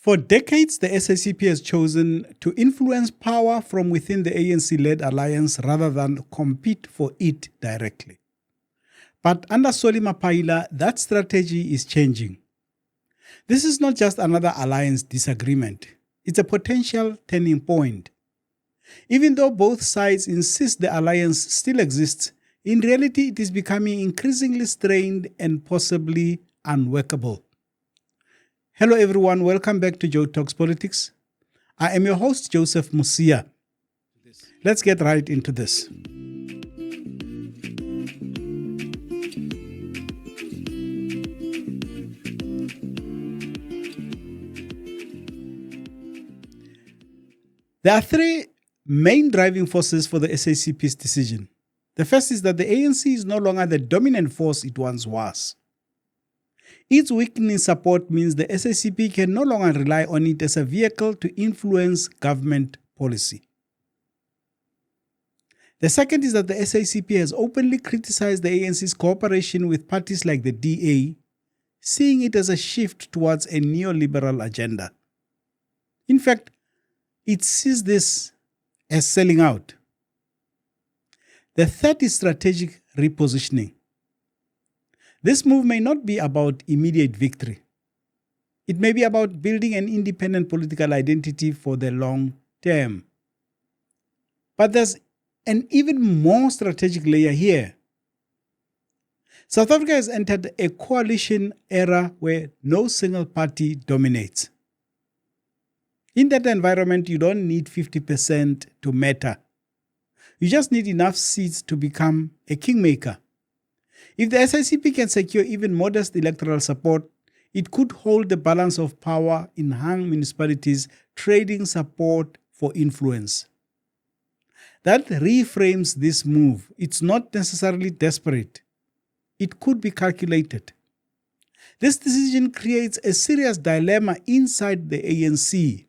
For decades, the SACP has chosen to influence power from within the ANC-led alliance rather than compete for it directly. But under Solly Mapaila, that strategy is changing. This is not just another alliance disagreement. It's a potential turning point. Even though both sides insist the alliance still exists, in reality it is becoming increasingly strained and possibly unworkable. Hello everyone, welcome back to Joe Talks Politics. I am your host, Joseph Musia. Let's get right into this. There are three main driving forces for the SACP's decision. The first is that the ANC is no longer the dominant force it once was. Its weakening support means the SACP can no longer rely on it as a vehicle to influence government policy. The second is that the SACP has openly criticized the ANC's cooperation with parties like the DA, seeing it as a shift towards a neoliberal agenda. In fact, it sees this as selling out. The third is strategic repositioning. This move may not be about immediate victory. It may be about building an independent political identity for the long term. But there's an even more strategic layer here. South Africa has entered a coalition era where no single party dominates. In that environment, you don't need 50% to matter. You just need enough seats to become a kingmaker. If the SACP can secure even modest electoral support, it could hold the balance of power in hung municipalities, trading support for influence. That reframes this move. It's not necessarily desperate. It could be calculated. This decision creates a serious dilemma inside the ANC.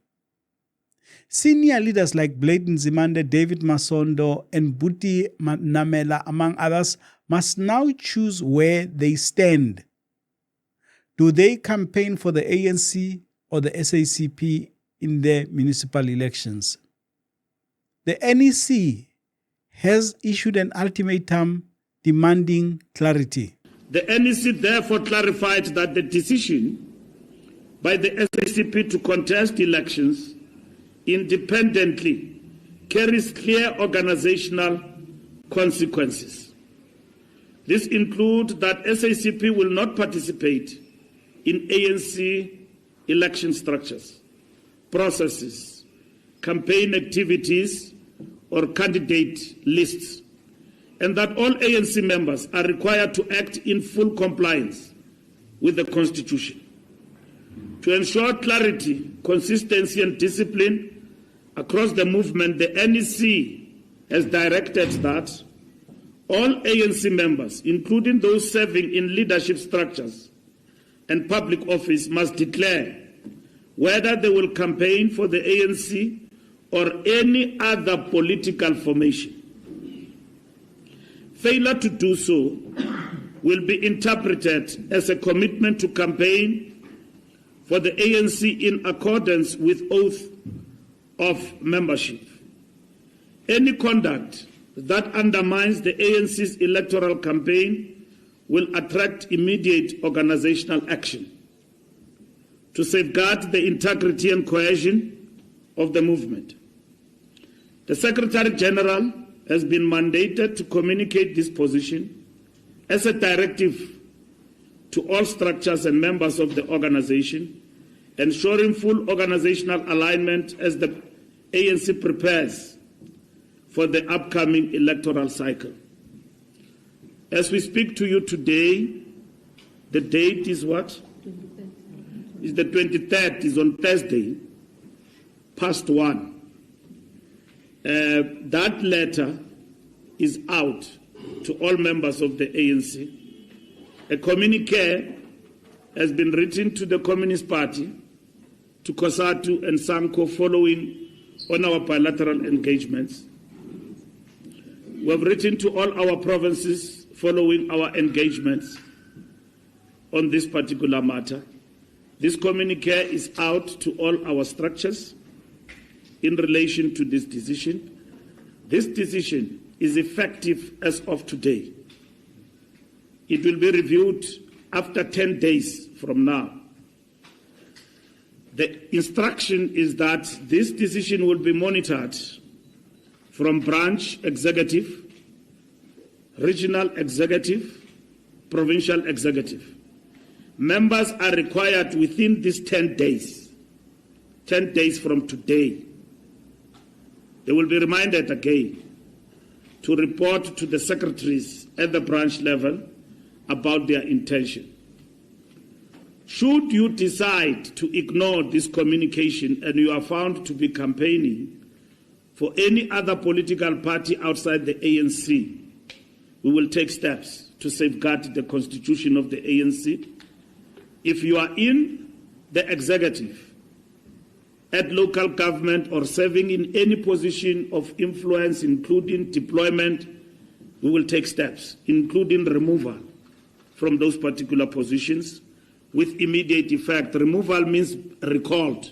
Senior leaders like Blade Nzimande, David Masondo, and Buti Namela, among others, must now choose where they stand. Do they campaign for the ANC or the SACP in the municipal elections? The NEC has issued an ultimatum demanding clarity. The NEC therefore clarified that the decision by the SACP to contest elections independently carries clear organizational consequences. This includes that SACP will not participate in ANC election structures, processes, campaign activities, or candidate lists, and that all ANC members are required to act in full compliance with the Constitution. To ensure clarity, consistency, and discipline across the movement, the NEC has directed that all ANC members, including those serving in leadership structures and public office, must declare whether they will campaign for the ANC or any other political formation. Failure to do so will be interpreted as a commitment to campaign for the ANC in accordance with oath of membership. Any conduct that undermines the ANC's electoral campaign will attract immediate organizational action to safeguard the integrity and cohesion of the movement. The Secretary General has been mandated to communicate this position as a directive to all structures and members of the organization, ensuring full organizational alignment as the ANC prepares for the upcoming electoral cycle. As we speak to you today, the date is what? It's the 23rd, is on Thursday, past 1. That letter is out to all members of the ANC. A communique has been written to the Communist Party, to COSATU and SANCO following on our bilateral engagements. We have written to all our provinces following our engagements on this particular matter. This communique is out to all our structures in relation to this decision. This decision is effective as of today. It will be reviewed after 10 days from now. The instruction is that this decision will be monitored from branch executive, regional executive, provincial executive. Members are required within these 10 days from today. They will be reminded again to report to the secretaries at the branch level about their intention. Should you decide to ignore this communication and you are found to be campaigning for any other political party outside the ANC, we will take steps to safeguard the constitution of the ANC. If you are in the executive, at local government, or serving in any position of influence, including deployment, we will take steps, including removal from those particular positions with immediate effect. Removal means recalled,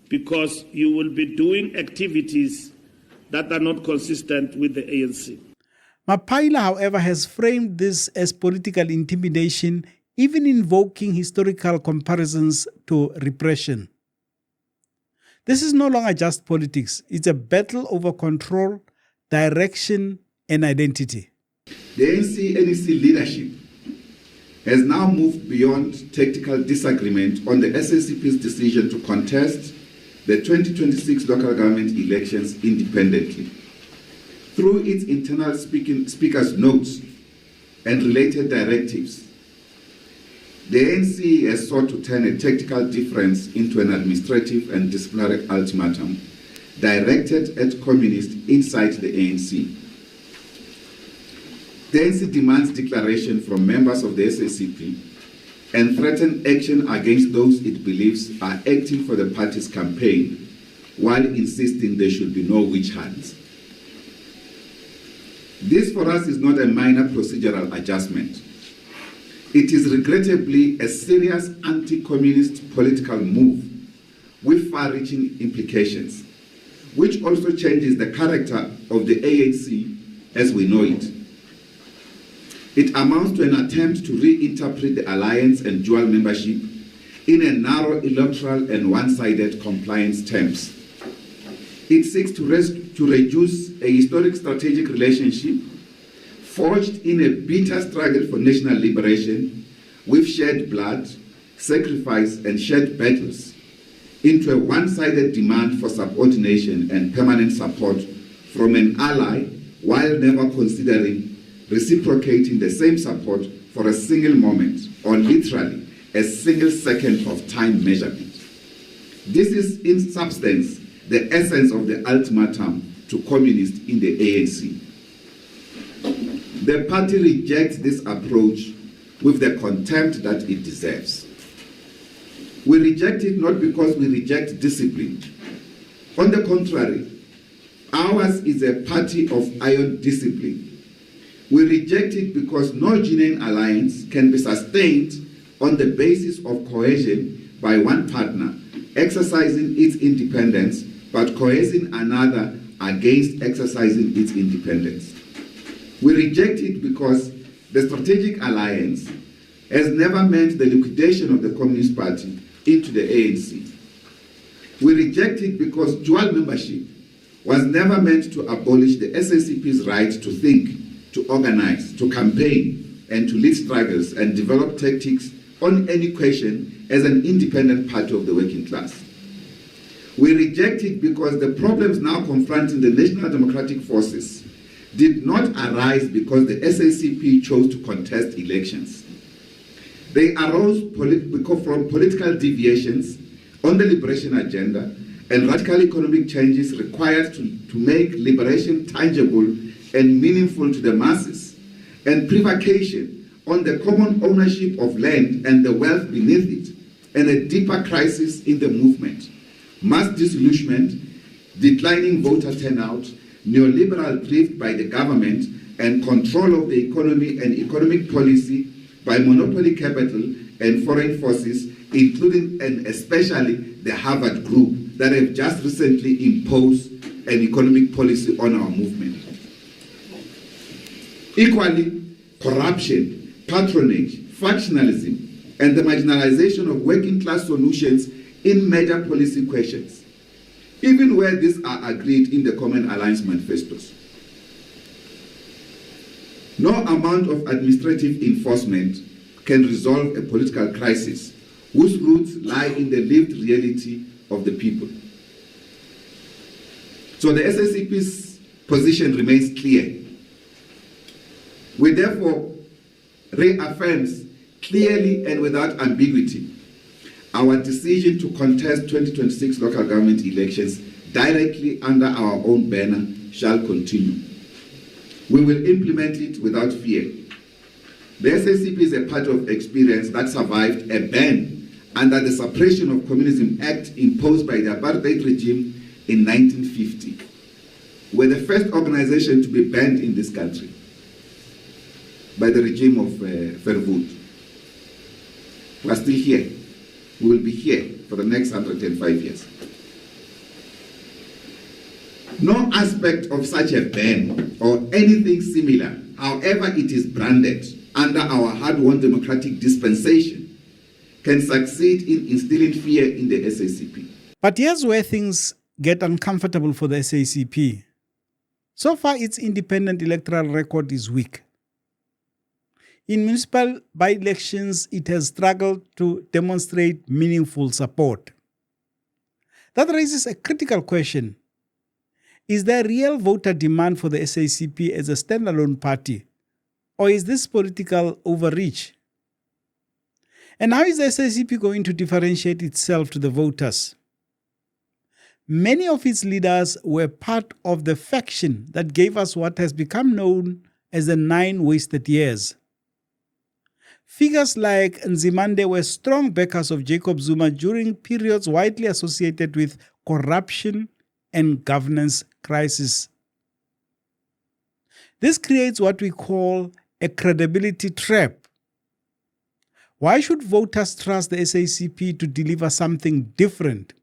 because you will be doing activities that are not consistent with the ANC. Mapaila, however, has framed this as political intimidation, even invoking historical comparisons to repression. This is no longer just politics. It's a battle over control, direction, and identity. The ANC-NEC leadership has now moved beyond tactical disagreement on the SACP's decision to contest the 2026 local government elections independently. Through its internal speaker's notes and related directives, the ANC has sought to turn a tactical difference into an administrative and disciplinary ultimatum directed at communists inside the ANC. The ANC demands declaration from members of the SACP and threaten action against those it believes are acting for the party's campaign, while insisting there should be no witch hunts. This for us is not a minor procedural adjustment. It is regrettably a serious anti-communist political move with far-reaching implications, which also changes the character of the ANC as we know it. It amounts to an attempt to reinterpret the alliance and dual membership in a narrow electoral and one-sided compliance terms. It seeks to reduce a historic strategic relationship forged in a bitter struggle for national liberation with shed blood, sacrifice, and shared battles into a one-sided demand for subordination and permanent support from an ally, while never considering reciprocating the same support for a single moment, or literally a single second of time measurement. This is in substance the essence of the ultimatum to communists in the ANC. The party rejects this approach with the contempt that it deserves. We reject it not because we reject discipline. On the contrary, ours is a party of iron discipline. We reject it because no genuine alliance can be sustained on the basis of cohesion by one partner exercising its independence, but coercing another against exercising its independence. We reject it because the strategic alliance has never meant the liquidation of the Communist Party into the ANC. We reject it because dual membership was never meant to abolish the SACP's right to think, to organize, to campaign, and to lead struggles and develop tactics on any question as an independent party of the working class. We reject it because the problems now confronting the National Democratic Forces did not arise because the SACP chose to contest elections. They arose from political deviations on the liberation agenda and radical economic changes required to make liberation tangible and meaningful to the masses, and prevarication on the common ownership of land and the wealth beneath it, and a deeper crisis in the movement. Mass disillusionment, declining voter turnout, neoliberal drift by the government, and control of the economy and economic policy by monopoly capital and foreign forces including and especially the Harvard Group, that have just recently imposed an economic policy on our movement. Equally, corruption, patronage, factionalism, and the marginalization of working class solutions in major policy questions, even where these are agreed in the Common Alliance manifestos. No amount of administrative enforcement can resolve a political crisis whose roots lie in the lived reality of the people. So the SACP's position remains clear. We therefore reaffirms clearly and without ambiguity our decision to contest 2026 local government elections directly under our own banner shall continue. We will implement it without fear. The SACP is a part of experience that survived a ban under the Suppression of Communism Act imposed by the apartheid regime in 1950. We're the first organization to be banned in this country by the regime of Verwoerd. We're still here. We will be here for the next 105 years. No aspect of such a ban or anything similar, however it is branded under our hard-won democratic dispensation, can succeed in instilling fear in the SACP. But here's where things get uncomfortable for the SACP. So far, its independent electoral record is weak. In municipal by-elections, it has struggled to demonstrate meaningful support. That raises a critical question. Is there real voter demand for the SACP as a standalone party, or is this political overreach? And how is the SACP going to differentiate itself to the voters? Many of its leaders were part of the faction that gave us what has become known as the 9 wasted years. Figures like Nzimande were strong backers of Jacob Zuma during periods widely associated with corruption and governance crisis. This creates what we call a credibility trap. Why should voters trust the SACP to deliver something different?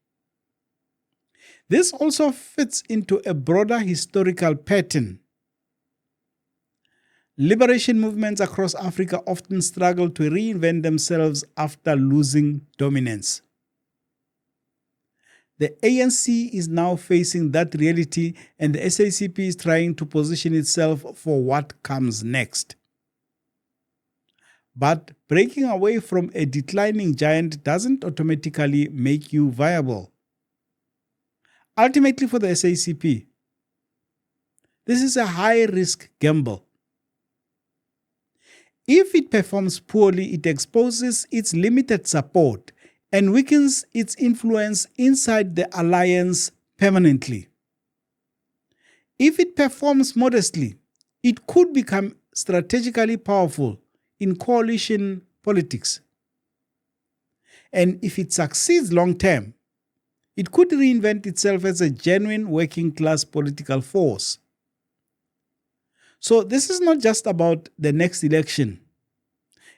This also fits into a broader historical pattern. Liberation movements across Africa often struggle to reinvent themselves after losing dominance. The ANC is now facing that reality, and the SACP is trying to position itself for what comes next. But breaking away from a declining giant doesn't automatically make you viable. Ultimately, for the SACP, this is a high-risk gamble. If it performs poorly, it exposes its limited support and weakens its influence inside the alliance permanently. If it performs modestly, it could become strategically powerful in coalition politics. And if it succeeds long-term, it could reinvent itself as a genuine working-class political force. So this is not just about the next election.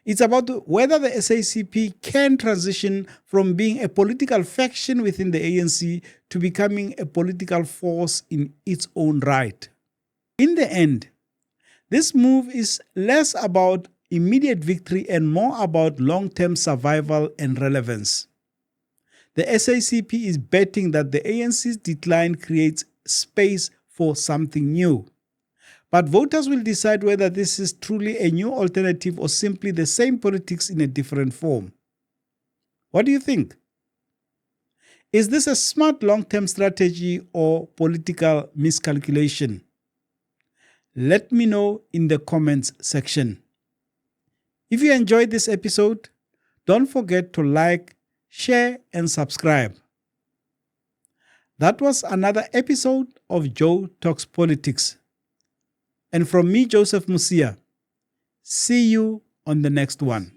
It's about whether the SACP can transition from being a political faction within the ANC to becoming a political force in its own right. In the end, this move is less about immediate victory and more about long-term survival and relevance. The SACP is betting that the ANC's decline creates space for something new. But voters will decide whether this is truly a new alternative or simply the same politics in a different form. What do you think? Is this a smart long-term strategy or political miscalculation? Let me know in the comments section. If you enjoyed this episode, don't forget to like, share, and subscribe. That was another episode of Joe Talks Politics. And from me, Joseph Musia, see you on the next one.